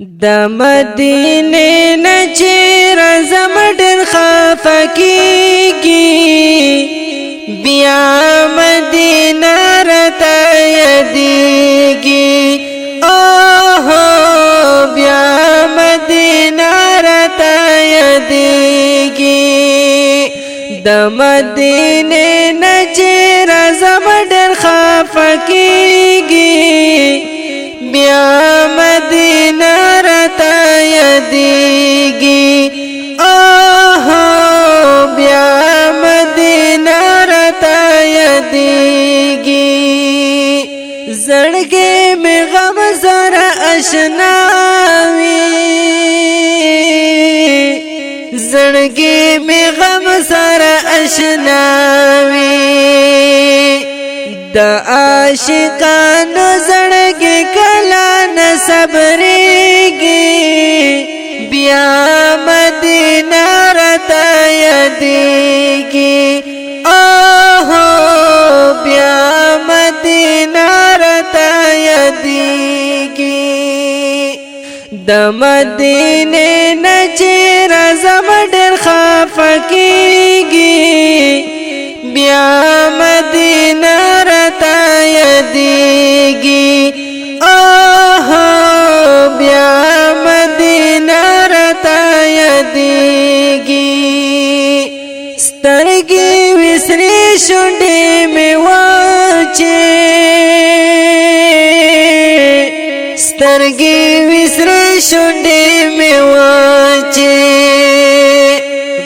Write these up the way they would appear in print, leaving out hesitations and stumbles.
د مدینه نچیر زمډر خفکیږي بیا مدینه رته یادیږي اوه بیا مدینه رته یادیږي د مدینه نچیر زمډر خفکیږي بیا مدینه رته یادیږي اوه بیا مدینه رته یادیږي زړګي مې غم سره آشنا وي زړګي مې غم سره آشنا وي د عاشقانو زړګي کلا نه صبرېږي بیا مدینه رته یادیږي اوه بیا مدینه رته یادیږي د مدینه نچیر زمډر خفکیږي بیا مدینه رته یادیږي اوه بیا مدینه رته یادیږي سترګې وسرې شونډې مې واچې سترګې وسرې شونډې مې واچې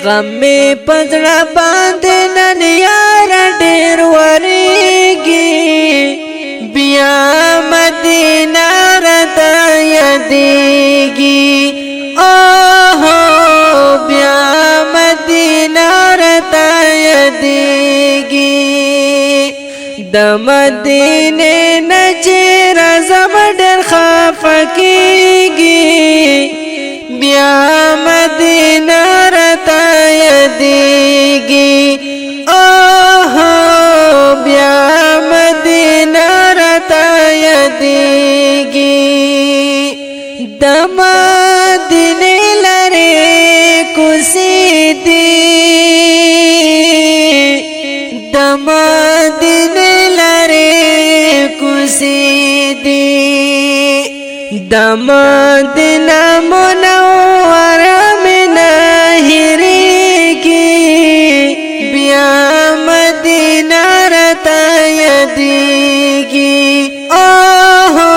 غم می پزړه باندې نن یار ډېر ورېږي بیا مدینه رته یادیږي اوه بیا مدینه رته یادیږي د مدینه نچیر زمډر خفکیږي بیا مدینه رته یادیږي اوه بیا مدینه رته یادیږي د مدینه لرې کوڅې دي د مدینه لرې کوڅې دي د مدینه منوره مې نه هېرېږي بیا مدینه رته یادیږي اوه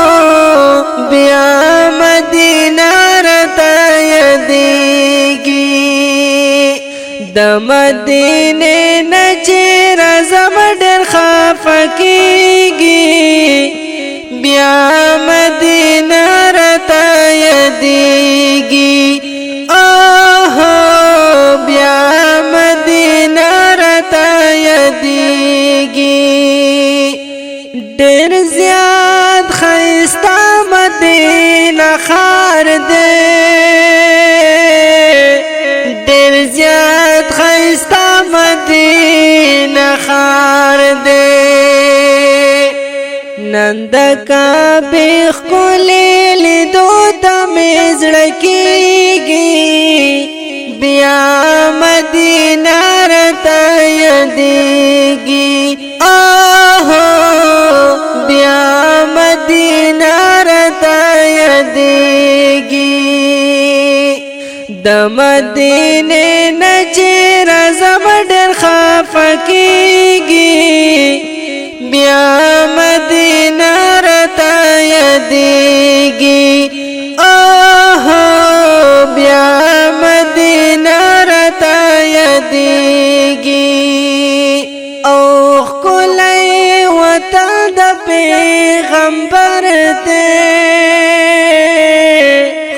بیا مدینه رته یادیږي د مدینه نچیر زمډر خفکیږي بیا مدینه رته یادیږي اوه بیا مدینه رته یادیږي ډېر زیات ښایسته مدینه ښار دی ډېر زیات ښایسته مدینه ښار دی نن د کعبې ښکلې لیدو ته مې زړه کېږي بیا مدینه رته یادیږي اوه بیا مدینه رته یادیږي د مدینه نچیر زمډر خفکیږي بیا مدینه رته یادیږي اوه بیا مدینه رته یادیږي او ښکلی وطن د پیغمبر دی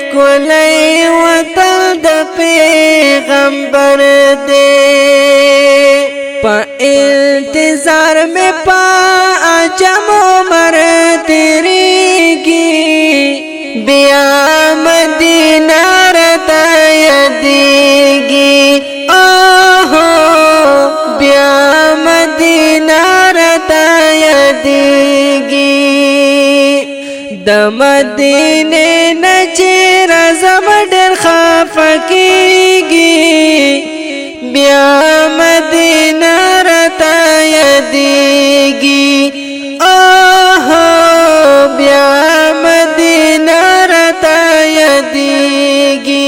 ښکلی وطن د پیغمبر دی په انتظار میں پا عجم عمر تیریږي بیا مدینه رته یادیږي اوه بیا مدینه رته یادیږي د مدینه نچیر خفقیگی بیا مدینہ رتا یادیگی اوہ بیا مدینہ رتا یادیگی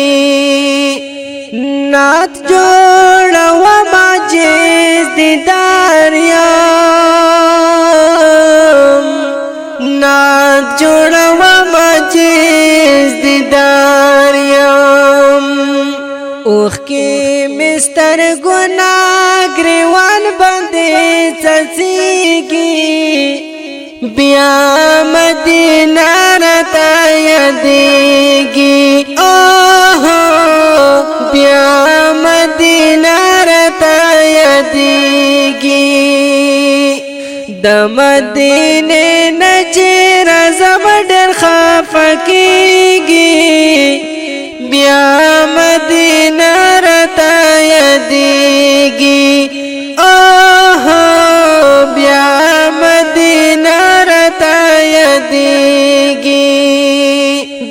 نات جوڑا و ماجز دیدار یم نات جوڑا و ماجز دیدار یم اوخ کی مستر گناہ گریوان بندے چسیگی بیا مدینہ رتا یادیگی اوہ بیا مدینہ رتا یادیگی د مدینه نجر زب ډېر خفقیگی بیا مدینہ رتا یادیگی اوہ بیا مدینہ رتا یادیگی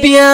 بیا